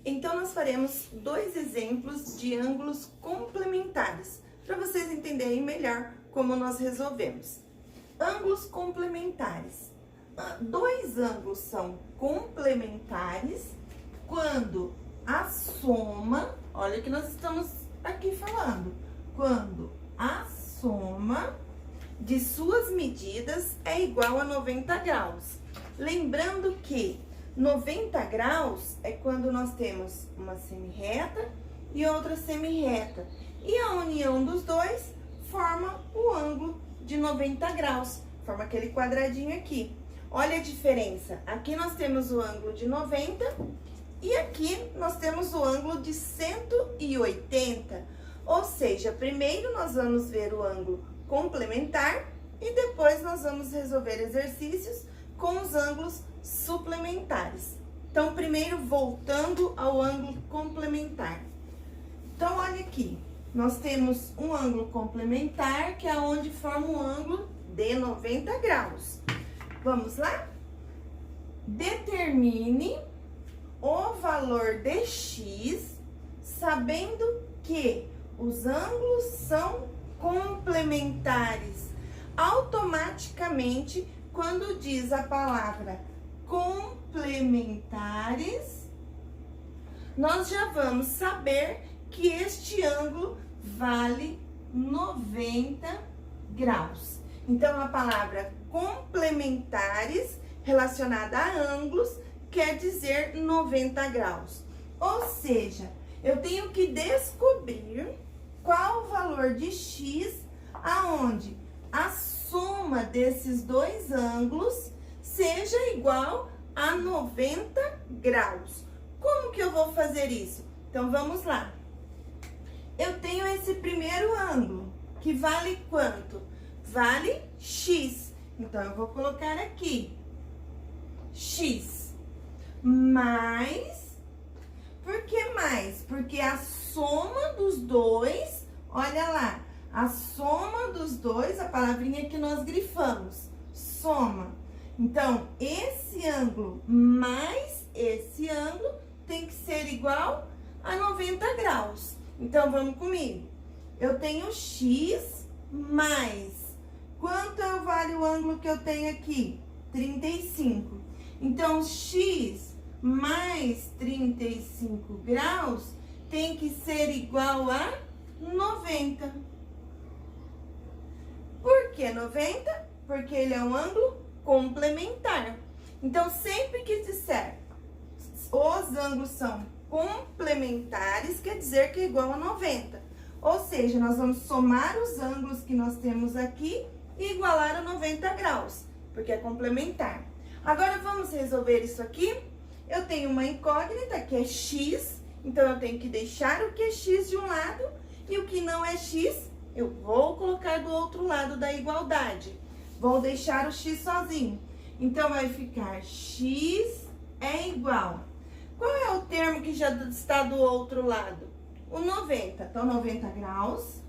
Então, nós faremos dois exemplos de ângulos complementares, para vocês entenderem melhor como nós resolvemos. Ângulos complementares. Dois ângulos são complementares quando a soma, olha o que nós estamos aqui falando, quando a soma de suas medidas é igual a 90 graus. Lembrando que 90 graus é quando nós temos uma semirreta e outra semirreta. E a união dos dois forma o ângulo de 90 graus, forma aquele quadradinho aqui. Olha a diferença, aqui nós temos o ângulo de 90 e aqui nós temos o ângulo de 180. Ou seja, primeiro nós vamos ver o ângulo complementar e depois nós vamos resolver exercícios com os ângulos suplementares. Então, primeiro voltando ao ângulo complementar. Então, olha aqui, nós temos um ângulo complementar que é onde forma um ângulo de 90 graus. Vamos lá? Determine o valor de x, sabendo que os ângulos são complementares. Automaticamente, quando diz a palavra complementares, nós já vamos saber que este ângulo vale 90 graus. Então, a palavra complementares relacionada a ângulos quer dizer 90 graus. Ou seja, eu tenho que descobrir qual o valor de x aonde a soma desses dois ângulos seja igual a 90 graus. Como que eu vou fazer isso? Então, vamos lá. Eu tenho esse primeiro ângulo, que vale quanto? Vale x. Então, eu vou colocar aqui x mais. Por que mais? Porque a soma dos dois, olha lá, a soma dos dois, a palavrinha que nós grifamos, soma. Então, esse ângulo mais esse ângulo tem que ser igual a 90 graus. Então, vamos comigo. Eu tenho x mais. Quanto vale o ângulo que eu tenho aqui? 35. Então, x mais 35 graus tem que ser igual a 90. Por que 90? Porque ele é um ângulo complementar. Então, sempre que disser os ângulos são complementares, quer dizer que é igual a 90. Ou seja, nós vamos somar os ângulos que nós temos aqui e igualar a 90 graus, porque é complementar. Agora, vamos resolver isso aqui. Eu tenho uma incógnita, que é x, então eu tenho que deixar o que é x de um lado e o que não é x, eu vou colocar do outro lado da igualdade. Vou deixar o x sozinho. Então, vai ficar x é igual. Qual é o termo que já está do outro lado? O 90. Então, 90 graus.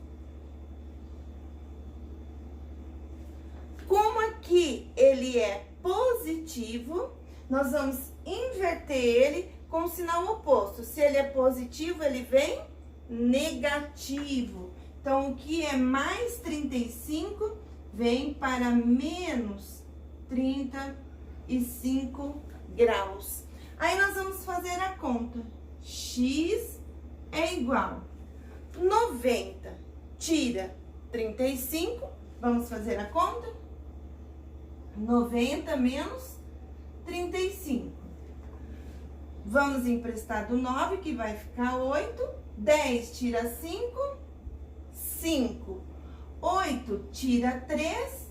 Como aqui ele é positivo, nós vamos inverter ele com o sinal oposto. Se ele é positivo, ele vem negativo. Então, o que é mais 35 vem para menos 35 graus. Aí, nós vamos fazer a conta. X é igual 90, tira 35, vamos fazer a conta? 90 menos 35. Vamos emprestar do 9, que vai ficar 8. 10 tira 5, 5. 8 tira 3,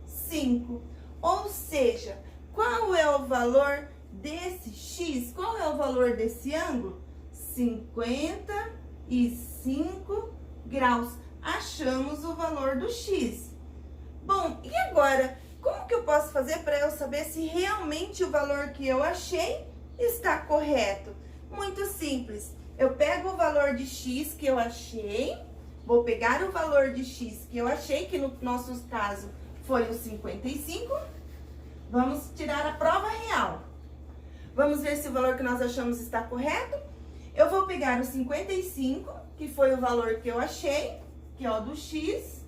5. Ou seja, qual é o valor desse x? Qual é o valor desse ângulo? 55 graus. Achamos o valor do x. Bom, e agora, como que eu posso fazer para eu saber se realmente o valor que eu achei está correto? Muito simples. Eu pego o valor de x que eu achei, vou pegar o valor de x que eu achei, que no nosso caso foi o 55. Vamos tirar a prova real. Vamos ver se o valor que nós achamos está correto. Eu vou pegar o 55, que foi o valor que eu achei, que é o do x.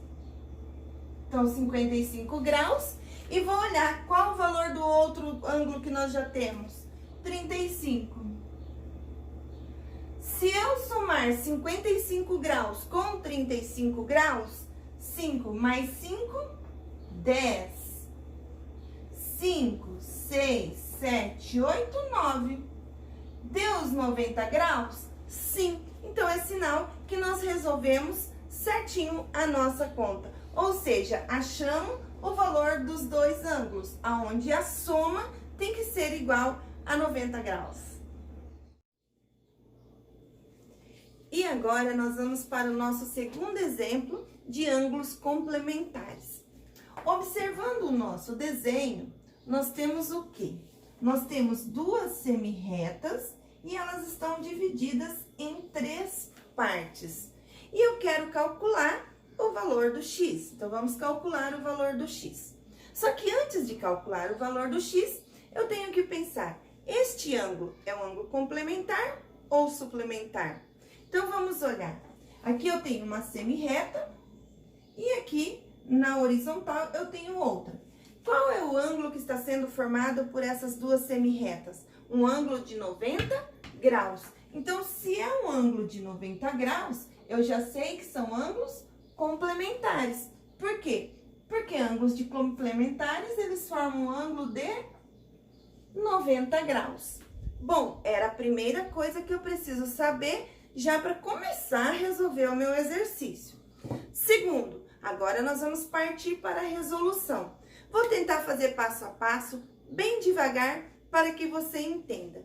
Então, 55 graus. E vou olhar qual o valor do outro ângulo que nós já temos. 35. Se eu somar 55 graus com 35 graus, 5 mais 5, 10. 5, 6, 7, 8, 9. Deu os 90 graus? Sim. Então, é sinal que nós resolvemos certinho a nossa conta. Ou seja, achamos o valor dos dois ângulos, aonde a soma tem que ser igual a 90 graus. E agora, nós vamos para o nosso segundo exemplo de ângulos complementares. Observando o nosso desenho, nós temos o quê? Nós temos duas semirretas e elas estão divididas em 3 partes. E eu quero calcular o valor do x. Então, vamos calcular o valor do x. Só que antes de calcular o valor do x, eu tenho que pensar, este ângulo é um ângulo complementar ou suplementar? Então, vamos olhar. Aqui eu tenho uma semirreta e aqui na horizontal eu tenho outra. Qual é o ângulo que está sendo formado por essas duas semirretas? Um ângulo de 90 graus. Então, se é um ângulo de 90 graus, eu já sei que são ângulos complementares. Por quê? Porque ângulos de complementares, eles formam um ângulo de 90 graus. Bom, era a primeira coisa que eu preciso saber já para começar a resolver o meu exercício. Segundo, agora nós vamos partir para a resolução. Vou tentar fazer passo a passo, bem devagar, para que você entenda.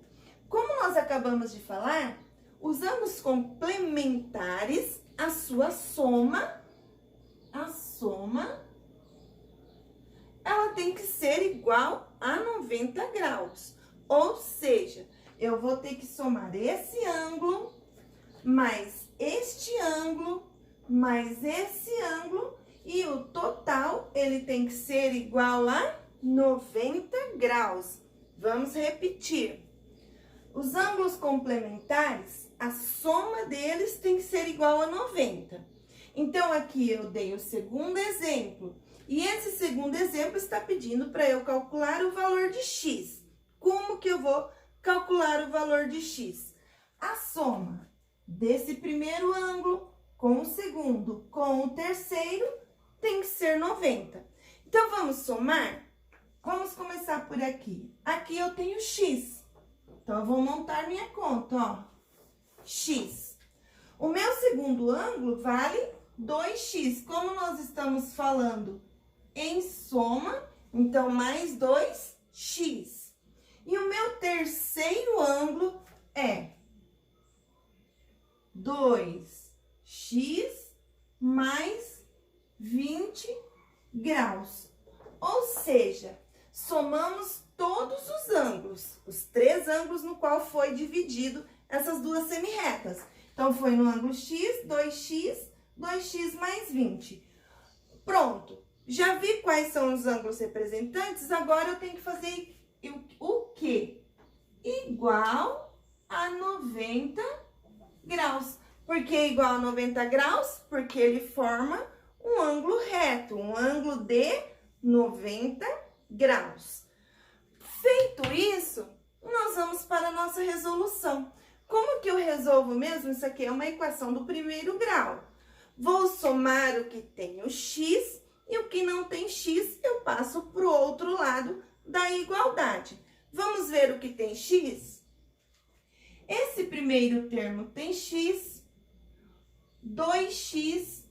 Como nós acabamos de falar, os ângulos complementares, a soma, ela tem que ser igual a 90 graus. Ou seja, eu vou ter que somar esse ângulo, mais este ângulo, mais esse ângulo, e o total, ele tem que ser igual a 90 graus. Vamos repetir. Os ângulos complementares, a soma deles tem que ser igual a 90. Então, aqui eu dei o segundo exemplo. E esse segundo exemplo está pedindo para eu calcular o valor de x. Como que eu vou calcular o valor de x? A soma desse primeiro ângulo com o segundo com o terceiro tem que ser 90. Então, vamos somar? Vamos começar por aqui. Aqui eu tenho x. Então, eu vou montar minha conta, ó. X. O meu segundo ângulo vale 2x. Como nós estamos falando em soma, então, mais 2x. E o meu terceiro ângulo é 2x mais 20 graus. Ou seja, somamos todos os ângulos, os 3 ângulos no qual foi dividido essas duas semirretas. Então, foi no ângulo x, 2x mais 20. Pronto. Já vi quais são os ângulos representantes, agora eu tenho que fazer o quê? Igual a 90 graus. Por que igual a 90 graus? Porque ele forma um ângulo reto, um ângulo de 90 graus. Feito isso, nós vamos para a nossa resolução. Como que eu resolvo mesmo? Isso aqui é uma equação do primeiro grau. Vou somar o que tem o x e o que não tem x, eu passo para o outro lado da igualdade. Vamos ver o que tem x? Esse primeiro termo tem x, 2x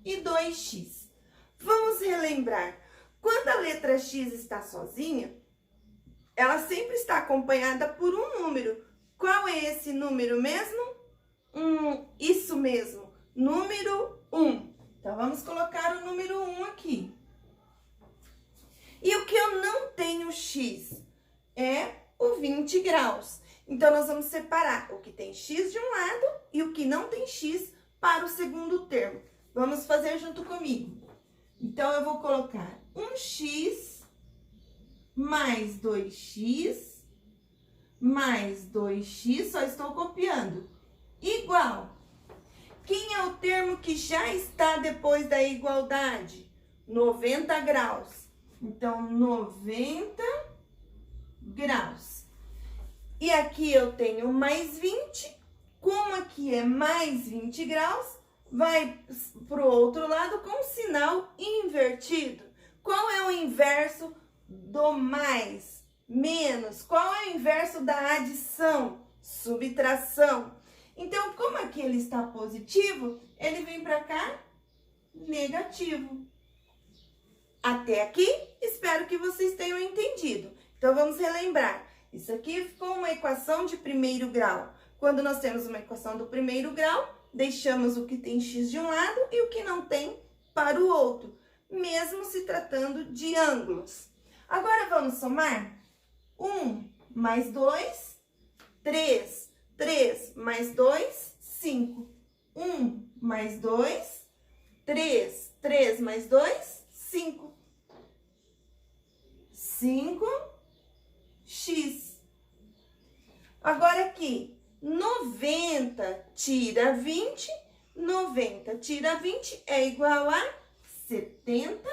e 2x. Vamos relembrar. Quando a letra x está sozinha, ela sempre está acompanhada por um número. Qual é esse número mesmo? Isso mesmo, número 1. Então, vamos colocar o número 1 aqui. E o que eu não tenho x é o 20 graus. Então, nós vamos separar o que tem x de um lado e o que não tem x para o segundo termo. Vamos fazer junto comigo. Então, eu vou colocar 1x mais 2x mais 2x, só estou copiando, igual. Quem é o termo que já está depois da igualdade? 90 graus. Então, 90 graus. E aqui eu tenho mais 20. Como aqui é mais 20 graus, vai para o outro lado com o sinal invertido. Qual é o inverso do mais? Menos. Qual é o inverso da adição? Subtração. Então, como aqui ele está positivo, ele vem para cá negativo. Até aqui, espero que vocês tenham entendido. Então, vamos relembrar. Isso aqui ficou uma equação de primeiro grau. Quando nós temos uma equação do primeiro grau, deixamos o que tem x de um lado e o que não tem para o outro, mesmo se tratando de ângulos. Agora, vamos somar? 1 mais 2, 3. 3 mais 2, 5. 1 mais 2, 3. 3 mais 2, 5. 5x. Agora aqui, 90 tira 20. 90 tira 20 é igual a 70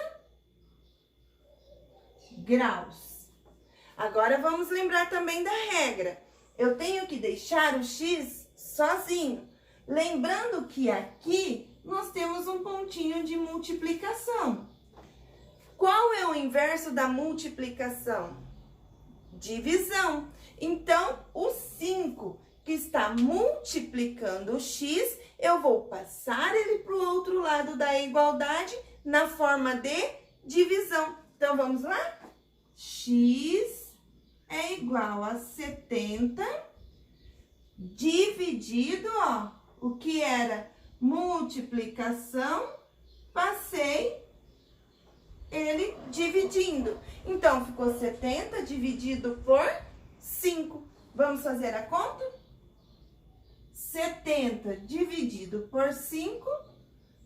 graus. Agora, vamos lembrar também da regra. Eu tenho que deixar o x sozinho. Lembrando que aqui nós temos um pontinho de multiplicação. Qual é o inverso da multiplicação? Divisão. Então, o 5 que está multiplicando o x, eu vou passar ele para o outro lado da igualdade na forma de divisão. Então, vamos lá? X é igual a 70 dividido, ó, o que era multiplicação, passei ele dividindo. Então, ficou 70 dividido por 5. Vamos fazer a conta? 70 dividido por 5,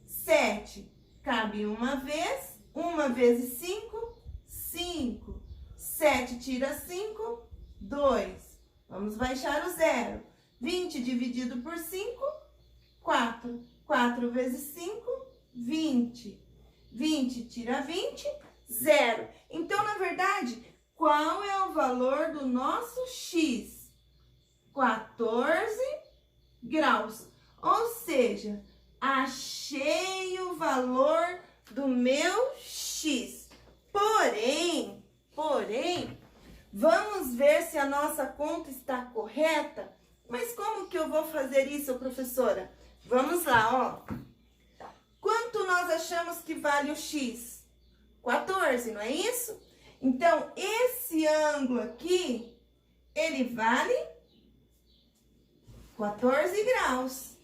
7. Cabe uma vez. 1 vezes 5, 5. 7 tira 5, 2. Vamos baixar o zero. 20 dividido por 5, 4. 4 vezes 5, 20. 20 tira 20, 0. Então, na verdade, qual é o valor do nosso x? 14 graus. Ou seja, achei o valor do meu x. Porém, vamos ver se a nossa conta está correta. Mas como que eu vou fazer isso, professora? Vamos lá, ó. Quanto nós achamos que vale o x? 14, não é isso? Então, esse ângulo aqui, ele vale 14 graus.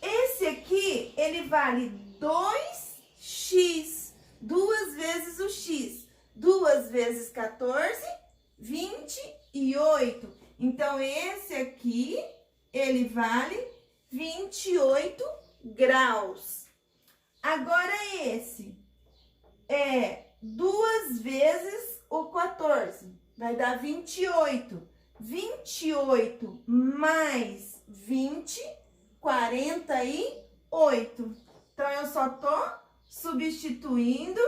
Esse aqui, ele vale 2x. 2 vezes o x. 2 vezes 14, 28. Então, esse aqui, ele vale 28 graus. Agora, esse é 2 vezes o 14. Vai dar 28. 28 mais 20, 48. Então, eu só tô substituindo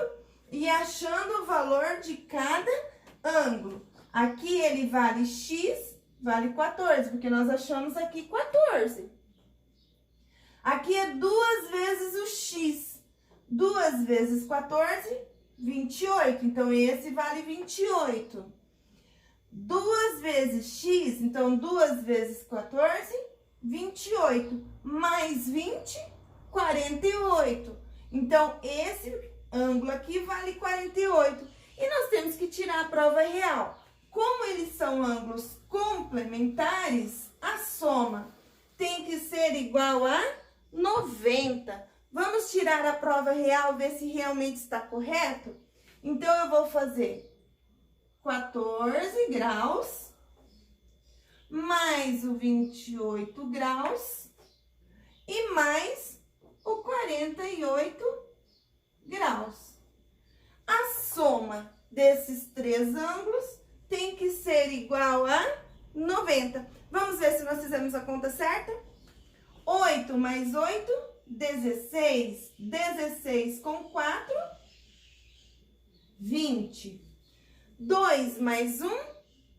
e achando o valor de cada ângulo. Aqui ele vale x, vale 14, porque nós achamos aqui 14. Aqui é 2 vezes o x. 2 vezes 14, 28. Então, esse vale 28. 2 vezes x, então 2 vezes 14, 28. Mais 20, 48. Então, esse ângulo aqui vale 48. E nós temos que tirar a prova real. Como eles são ângulos complementares, a soma tem que ser igual a 90. Vamos tirar a prova real, ver se realmente está correto? Então, eu vou fazer 14 graus, mais o 28 graus e mais o 48 graus. A soma desses três ângulos tem que ser igual a 90. Vamos ver se nós fizemos a conta certa? 8 mais 8, 16. 16 com 4, 20. 2 mais 1,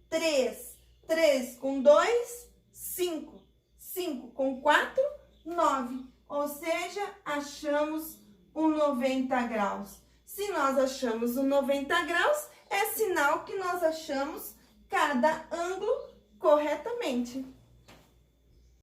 3. 3 com 2, 5. 5 com 4, 9. Ou seja, achamos o 90 graus. Se nós achamos o 90 graus, é sinal que nós achamos cada ângulo corretamente.